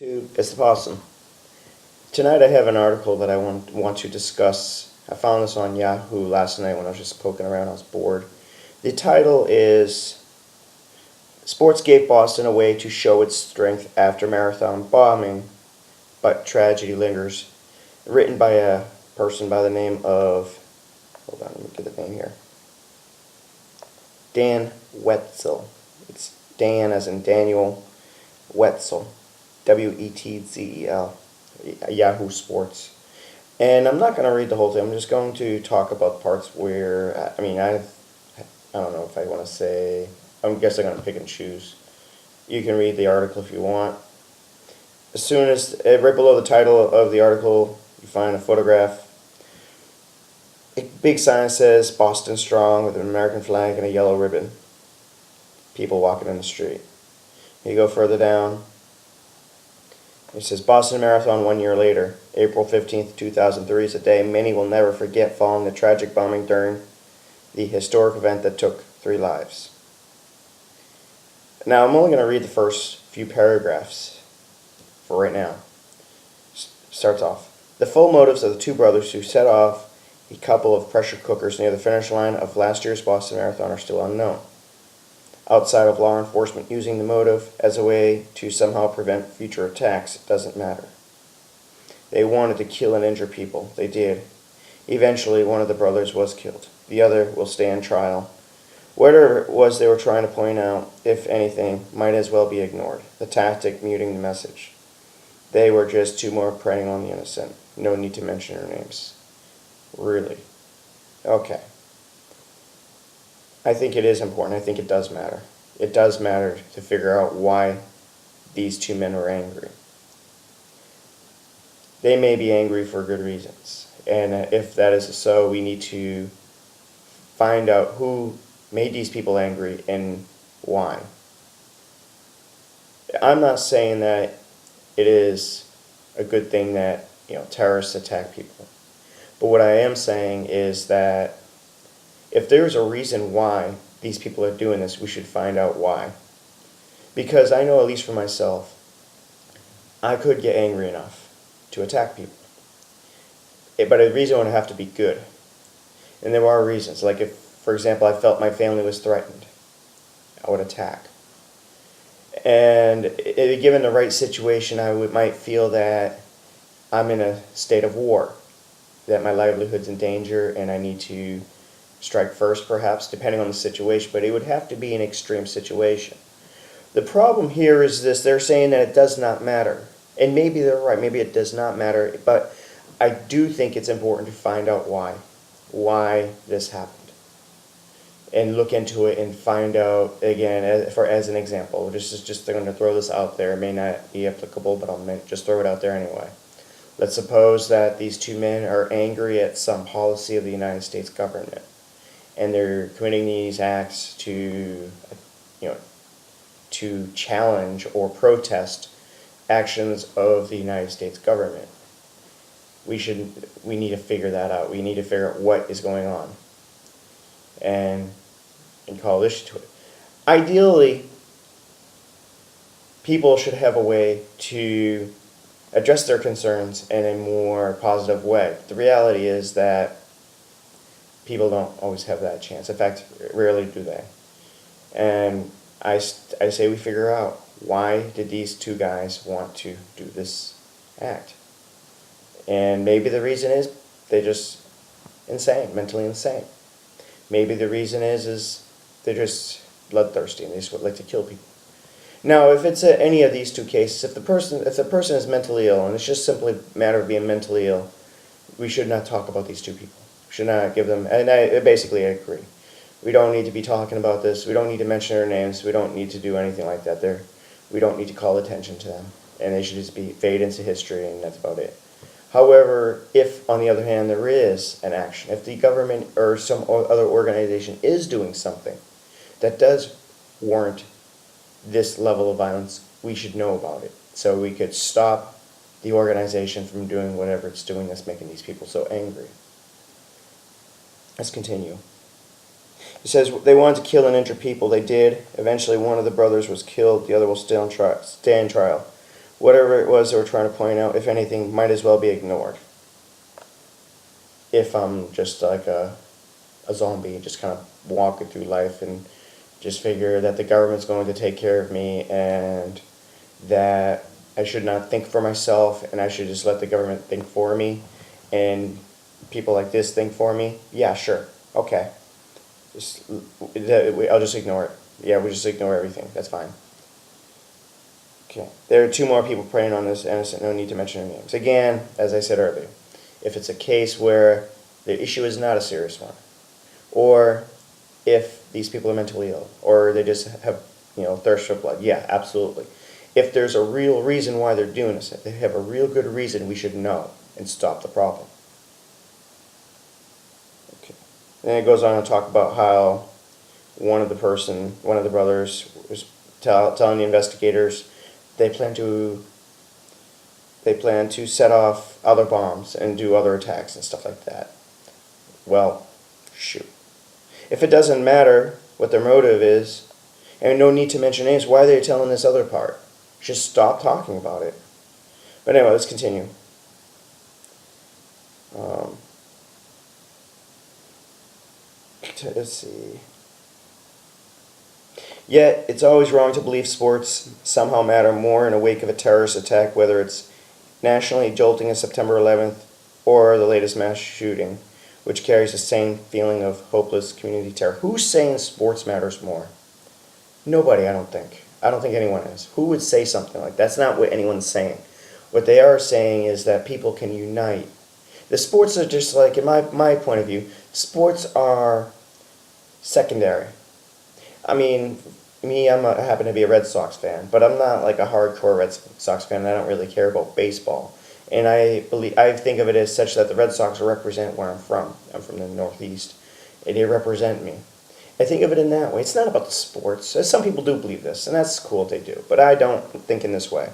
It's the Possum. Tonight I have an article that I want to discuss. I found this on Yahoo last night when I was just poking around. I was bored. The title is Sports Gave Boston a Way to Show Its Strength After Marathon Bombing, but Tragedy Lingers. Written by a person by the name of, hold on, let me get the name here, Dan Wetzel. It's Dan as in Daniel Wetzel. Wetzel. Yahoo Sports. And I'm not going to read the whole thing. I'm just going to talk about parts where, I don't know if I want to say, I guess I'm going to pick and choose. You can read the article if you want. As soon as, right below the title of the article, you find a photograph. A big sign says, Boston Strong, with an American flag and a yellow ribbon. People walking in the street. You go further down. It says, Boston Marathon 1 year later, April 15th, 2003 is a day many will never forget following the tragic bombing during the historic event that took 3 lives. Now, I'm only going to read the first few paragraphs for right now. Starts off. The full motives of the 2 brothers who set off a couple of pressure cookers near the finish line of last year's Boston Marathon are still unknown. Outside of law enforcement using the motive as a way to somehow prevent future attacks, it doesn't matter. They wanted to kill and injure people. They did. Eventually, one of the brothers was killed. The other will stand trial. Whatever it was they were trying to point out, if anything, might as well be ignored. The tactic muting the message. They were just 2 more preying on the innocent. No need to mention their names. Really? Okay. I think it is important. I think it does matter. It does matter to figure out why these 2 men were angry. They may be angry for good reasons. And if that is so, we need to find out who made these people angry and why. I'm not saying that it is a good thing that, terrorists attack people. But what I am saying is that if there's a reason why these people are doing this, we should find out why. Because I know, at least for myself, I could get angry enough to attack people. But the reason would have to be good. And there are reasons. Like if, for example, I felt my family was threatened, I would attack. And given the right situation, I might feel that I'm in a state of war, that my livelihood's in danger, and I need to strike first, perhaps, depending on the situation, but it would have to be an extreme situation. The problem here is this: they're saying that it does not matter. And maybe they're right, maybe it does not matter, but I do think it's important to find out why this happened. And look into it and find out, again, as an example, just they're going to throw this out there. It may not be applicable, but I'll just throw it out there anyway. Let's suppose that these 2 men are angry at some policy of the United States government, and they're committing these acts to challenge or protest actions of the United States government. We need to figure that out. We need to figure out what is going on and call issue to it. Ideally, people should have a way to address their concerns in a more positive way. The reality is that people don't always have that chance. In fact, rarely do they. And I say we figure out, why did these 2 guys want to do this act? And maybe the reason is they're just insane, mentally insane. Maybe the reason is they're just bloodthirsty and they just would like to kill people. Now, if it's any of these 2 cases, if the person is mentally ill, and it's just simply a matter of being mentally ill, we should not talk about these 2 people. We should not give them, and I agree. We don't need to be talking about this. We don't need to mention their names. We don't need to do anything like that. We don't need to call attention to them. And they should just fade into history, and that's about it. However, if, on the other hand, there is an action, if the government or some other organization is doing something that does warrant this level of violence, we should know about it. So we could stop the organization from doing whatever it's doing that's making these people so angry. Let's continue. It says they wanted to kill and injure people. They did. Eventually, one of the brothers was killed. The other will stand trial. whatever it was they were trying to point out, if anything, might as well be ignored. If I'm just like a zombie, just kind of walking through life and just figure that the government's going to take care of me and that I should not think for myself and I should just let the government think for me and people like this think for me, yeah, sure, okay. I'll just ignore it. Yeah, we just ignore everything. That's fine. Okay. There are two more people preying on this innocent. No need to mention their names. Again, as I said earlier, if it's a case where the issue is not a serious one, or if these people are mentally ill, or they just have, thirst for blood, yeah, absolutely. If there's a real reason why they're doing this, if they have a real good reason, we should know and stop the problem. Okay. Then it goes on to talk about how one of the brothers was telling the investigators they plan to set off other bombs and do other attacks and stuff like that. Well, shoot. If it doesn't matter what their motive is, and no need to mention names, why are they telling this other part? Just stop talking about it. But anyway, let's continue. Let's see. Yet, it's always wrong to believe sports somehow matter more in the wake of a terrorist attack, whether it's nationally jolting as September 11th or the latest mass shooting, which carries the same feeling of hopeless community terror. Who's saying sports matters more? Nobody, I don't think. I don't think anyone is. Who would say something like that? That's not what anyone's saying. What they are saying is that people can unite. The sports are just like, in my point of view, sports are secondary. I mean, I happen to be a Red Sox fan, but I'm not like a hardcore Red Sox fan. I don't really care about baseball. And I think of it as such that the Red Sox represent where I'm from. I'm from the Northeast. And they represent me. I think of it in that way. It's not about the sports. Some people do believe this, and that's cool if they do. But I don't think in this way.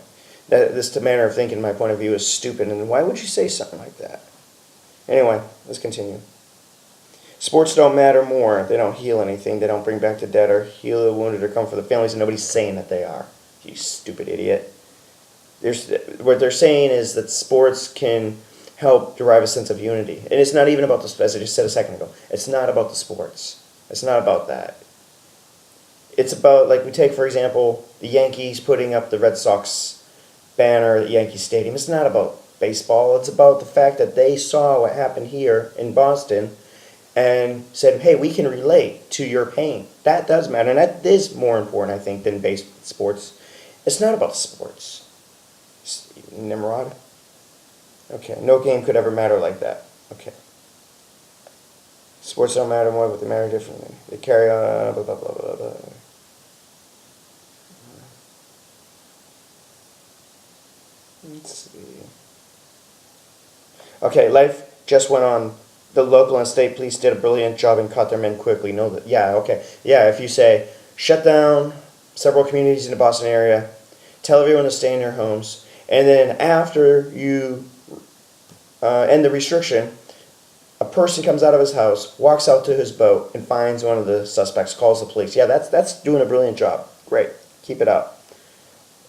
This manner of thinking, my point of view, is stupid. And why would you say something like that? Anyway, let's continue. Sports don't matter more. They don't heal anything. They don't bring back the dead or heal the wounded or comfort the families, and nobody's saying that they are. You stupid idiot. What they're saying is that sports can help derive a sense of unity. And it's not even about the, as I just said a second ago, it's not about the sports. It's not about that. It's about, like, we take, for example, the Yankees putting up the Red Sox banner at Yankee Stadium. It's not about baseball. It's about the fact that they saw what happened here in Boston and said, hey, we can relate to your pain. That does matter, and that is more important, I think, than sports. It's not about sports. Nimrod? Okay, no game could ever matter like that. Okay. Sports don't matter more, but they matter differently. They carry on, blah, blah, blah, blah, blah. Let's see. Okay, life just went on. The local and state police did a brilliant job and caught their men quickly. Know that? Yeah, okay. Yeah, if you say, shut down several communities in the Boston area, tell everyone to stay in their homes, and then after you end the restriction, a person comes out of his house, walks out to his boat, and finds one of the suspects, calls the police. Yeah, that's doing a brilliant job. Great. Keep it up.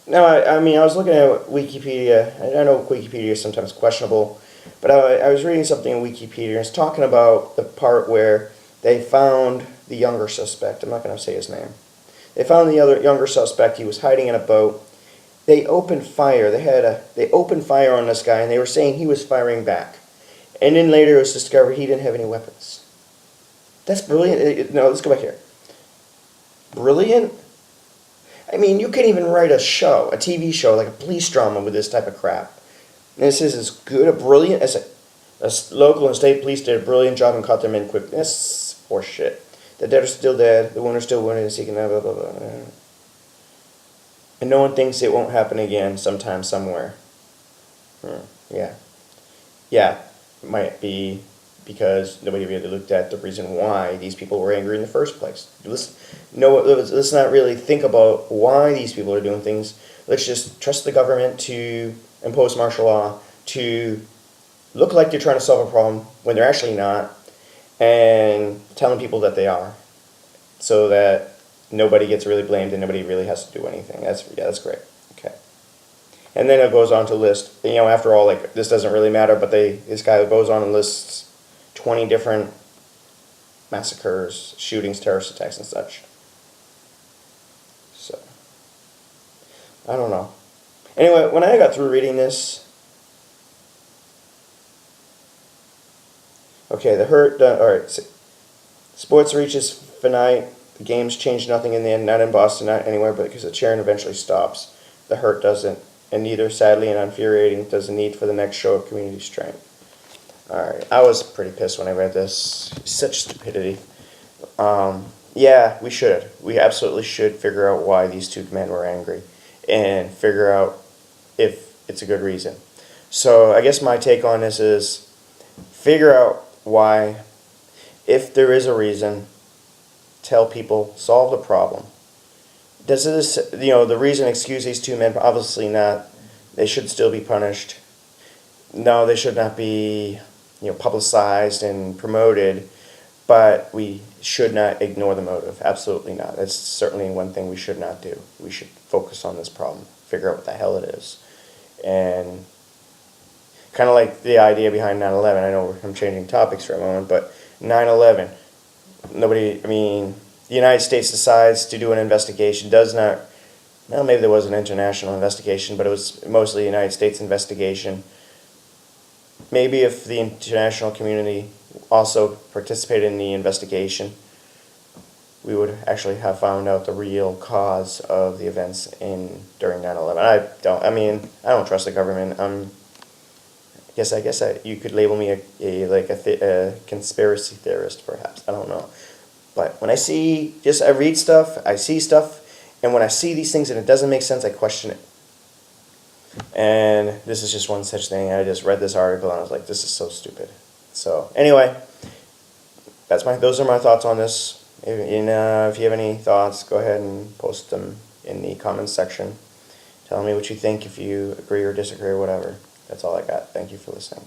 Now, I mean, I was looking at Wikipedia. I know Wikipedia is sometimes questionable, but I was reading something in Wikipedia, and it's talking about the part where they found the younger suspect. I'm not going to say his name. They found the other younger suspect. He was hiding in a boat. They opened fire. They opened fire on this guy, and they were saying he was firing back. And then later it was discovered he didn't have any weapons. That's brilliant. No, let's go back here. Brilliant? I mean, you can even write a show, a TV show, like a police drama with this type of crap. And this is as good, brilliant as a local and state police did a brilliant job and caught their men quickly. That's horseshit. The dead are still dead. The wounded are still wounded and seeking blah, blah, blah, blah. And no one thinks it won't happen again sometime, somewhere. Yeah. Yeah, it might be because nobody really looked at the reason why these people were angry in the first place. Let's not really think about why these people are doing things. Let's just trust the government to impose martial law, to look like they're trying to solve a problem when they're actually not, and telling people that they are, so that nobody gets really blamed and nobody really has to do anything. That's great. Okay. And then it goes on to list, after all, like, this doesn't really matter, but this guy goes on and lists 20 different massacres, shootings, terrorist attacks, and such. So, I don't know. Anyway, when I got through reading this, okay, the hurt, alright, sports reaches finite, the games change nothing in the end, not in Boston, not anywhere, but because the churn eventually stops. The hurt doesn't, and neither, sadly and infuriating, does the need for the next show of community strength. Alright, I was pretty pissed when I read this. Such stupidity. Yeah, we should. We absolutely should figure out why these two men were angry and figure out if it's a good reason. So I guess my take on this is figure out why, if there is a reason, tell people, solve the problem. Does this, the reason excuse these two men? Obviously not. They should still be punished. No, they should not be, publicized and promoted, but we should not ignore the motive. Absolutely not. That's certainly one thing we should not do. We should focus on this problem, figure out what the hell it is. And kind of like the idea behind 9/11. I know I'm changing topics for a moment, but 9/11, the United States decides to do an investigation, maybe there was an international investigation, but it was mostly a United States investigation. Maybe if the international community also participated in the investigation, we would actually have found out the real cause of the events during 9/11. I don't trust the government. I guess you could label me a conspiracy theorist, perhaps. I don't know. But when I read stuff, I see stuff, and when I see these things and it doesn't make sense, I question it. And this is just one such thing. I just read this article and I was like, this is so stupid. So anyway, those are my thoughts on this. If you have any thoughts, go ahead and post them in the comments section. Tell me what you think, if you agree or disagree or whatever. That's all I got. Thank you for listening.